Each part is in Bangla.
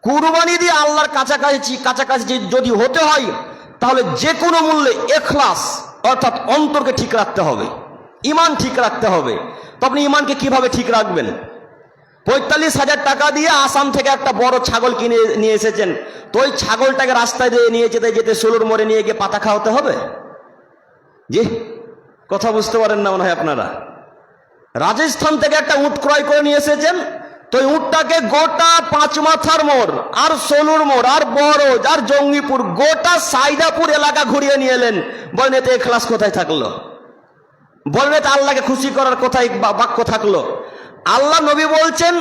কুরবানি দিয়ে আল্লাহর কাছাকাছি যদি হতে হয় তাহলে যে কোনো মূল্যে ইখলাস অর্থাৎ অন্তরকে ঠিক রাখতে হবে, ঈমান ঠিক রাখতে হবে। তো আপনি ঈমানকে কিভাবে ঠিক রাখবেন? ৪৫,০০০ টাকা দিয়ে আসাম থেকে একটা বড় ছাগল কিনে নিয়ে এসেছেন, তো ওই ছাগলটাকে রাস্তায় দিয়ে নিয়ে যেতে যেতে সোলুর মোড়ে নিয়ে গিয়ে পাতা খাওয়াতে হবে? জি, কথা বুঝতে পারেন না মনে হয় আপনারা। রাজস্থান থেকে একটা উট ক্রয় করে নিয়ে এসেছেন, তো উটটাকে গোটা পাঁচ মাথার মোড় আর সোলুর মোড় আর বড়জ আর জঙ্গিপুর গোটা সাইদাপুর এলাকা ঘুরিয়ে নিয়ে এলেন। বলেন এতে ইখলাস কোথায় থাকলো? বলেন এতে আল্লাহকে খুশি করার কোথায় বাক্য থাকলো? আল্লাহ নবী বলছেন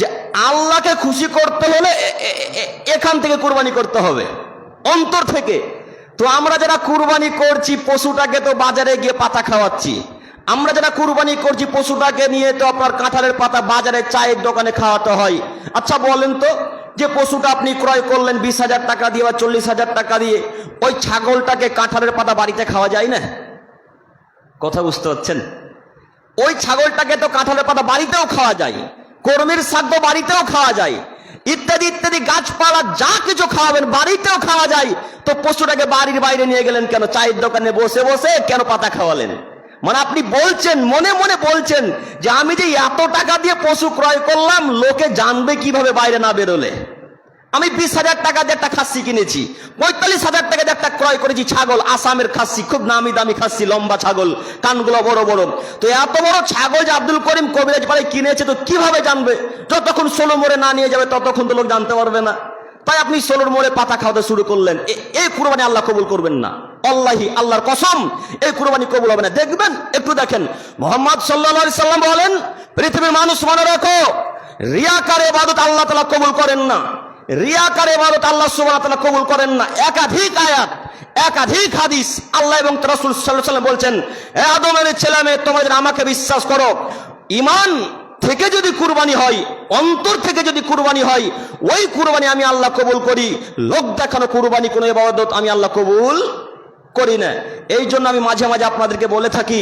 যে আল্লাহকে খুশি করতে হলে এখান থেকে কুরবানি করতে হবে, অন্তর থেকে। তো আমরা যারা কুরবানি করছি পশুটাকে তো বাজারে গিয়ে পাতা খাওয়াচ্ছি, আমরা যারা কুরবানি করছি পশুটাকে নিয়ে তো আপনার কাঁঠালের পাতা বাজারে চায়ের দোকানে খাওয়াতে হয়। আচ্ছা বলেন তো, যে পশুটা আপনি ক্রয় করলেন ২০,০০০ টাকা দিয়ে বা ৪০,০০০ টাকা দিয়ে, ওই ছাগলটাকে কাঁঠালের পাতা বাড়িতে খাওয়া যায় না? কথা বুঝতে পারছেন? ওই ছাগলটাকে তো কাঁঠালের পাতা বাড়িতেও খাওয়া যায়, কর্মীর শাক বাড়িতেও খাওয়া যায়, ইত্যাদি ইত্যাদি গাছপালা যা কিছু খাওয়াবেন বাড়িতেও খাওয়া যায়। তো পশুটাকে বাড়ির বাইরে নিয়ে গেলেন কেন? চায়ের দোকানে বসে বসে কেন পাতা খাওয়ালেন? মানে আপনি বলছেন, মনে মনে বলছেন যে আমি যে এত টাকা দিয়ে পশু ক্রয় করলাম, লোকে জানবে কিভাবে বাইরে না বেরোলে? আমি ২০,০০০ টাকা দিয়ে একটা খাসি কিনেছি, ৪৫,০০০ টাকা দিয়ে একটা ক্রয় করেছি ছাগল, আসামের খাসি, খুব নামি দামি খাসি, লম্বা ছাগল, কানগুলো বড় বড়। তো এত বড় ছাগল যে আব্দুল করিম কবিরাজ পাড়ায় কিনেছে, তো কিভাবে জানবে? যতক্ষণ সোলো মোড়ে না নিয়ে যাবে ততক্ষণ তো লোক জানতে পারবে না। তাই আপনি সোলোর মোড়ে পাতা খাওয়াতে শুরু করলেন। এই কুরবানি আল্লাহ কবুল করবেন না, আল্লাহি আল্লাহর কসম এই কুরবানি কবুল হবে না। দেখবেন, একটু দেখেন, মুহাম্মদ সাল্লাল্লাহু আলাইহি সাল্লাম বলেন, পৃথিবীর মানুষ মনে রাখো, রিয়াকার ইবাদত আল্লাহ তাআলা কবুল করেন না, রিয়াকার ইবাদত আল্লাহ সুবহানাহু ওয়া তাআলা কবুল করেন না। একাধিক আয়াত, একাধিক হাদিস আল্লাহ এবং রাসূল সাল্লাল্লাহু আলাইহি ওয়াসাল্লাম বলছেন, হে আদমের ছেলে মেয়ে, তোমরা যদি আমাকে বিশ্বাস করো, ঈমান থেকে যদি কুরবানি হয়, অন্তর থেকে যদি কুরবানি হয়, ওই কুরবানি আমি আল্লাহ কবুল করি। লোক দেখানো কুরবানি কোনো ইবাদত আমি আল্লাহ কবুল করি না। এই জন্য আমি মাঝে মাঝে আপনাদেরকে বলে থাকি,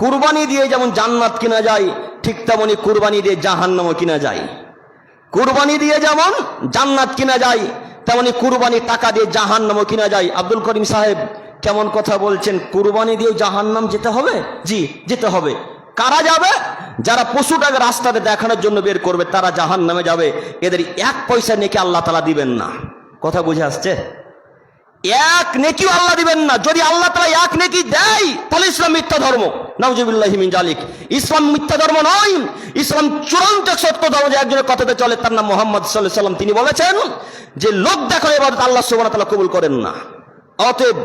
কুরবানি দিয়ে যেমন জান্নাত কিনা যায়, ঠিক তেমনি কুরবানি দিয়ে জাহান্নামও কিনা যায়। কুরবানি দিয়ে যেমন জান্নাত কিনা যায়, তেমনি কুরবানি টাকা দিয়ে জাহান্নামও কিনা যায়। আব্দুল করিম সাহেব কেমন কথা বলছেন, কুরবানি দিয়ে জাহান্নাম যেতে হবে? জি, যেতে হবে। কারা যাবে? যারা পশুটাকে রাস্তাতে দেখানোর জন্য বের করবে তারা জাহান্নামে যাবে। এদের এক পয়সা নেকি আল্লাহ তাআলা দিবেন না। কথা বুঝে আসছে? এক নেকিও আল্লাহ দিবেন না। যদি আল্লাহ তাআলা এক নেকি দেয় তাহলে ইসলাম মিথ্যা ধর্ম, নাউজুবিল্লাহি মিন জালিক। ইসলাম মিথ্যা ধর্ম নয়, ইসলাম চূড়ান্ত সত্য ধর্ম। যে একজনের কথাতে চলে, তার নাম মুহাম্মদ সাল্লাল্লাহু আলাইহি ওয়াসাল্লাম। তিনি বলেছেন যে লোক দেখানো ইবাদত আল্লাহ সুবহানাহু ওয়া তাআলা কবুল করেন না। অতএব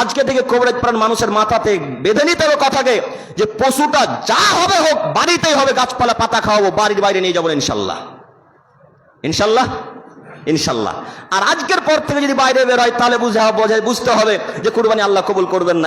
আজকে থেকে কবরেজ প্রাণ মানুষের মাথাতে বেঁধে নিতে হবে কথাকে, যে পশুটা যা হবে হোক বাড়িতেই হবে, গাছপালা পাতা খাওয়াবো, বাড়ির বাইরে নিয়ে যাবো ইনশাল্লাহ, ইনশাল্লাহ, ইনশাল্লাহ। আর আজকের পর থেকে যদি বাইরে বের হয় তাহলে বুঝতে হবে যে কুরবানি আল্লাহ কবুল করবেন না।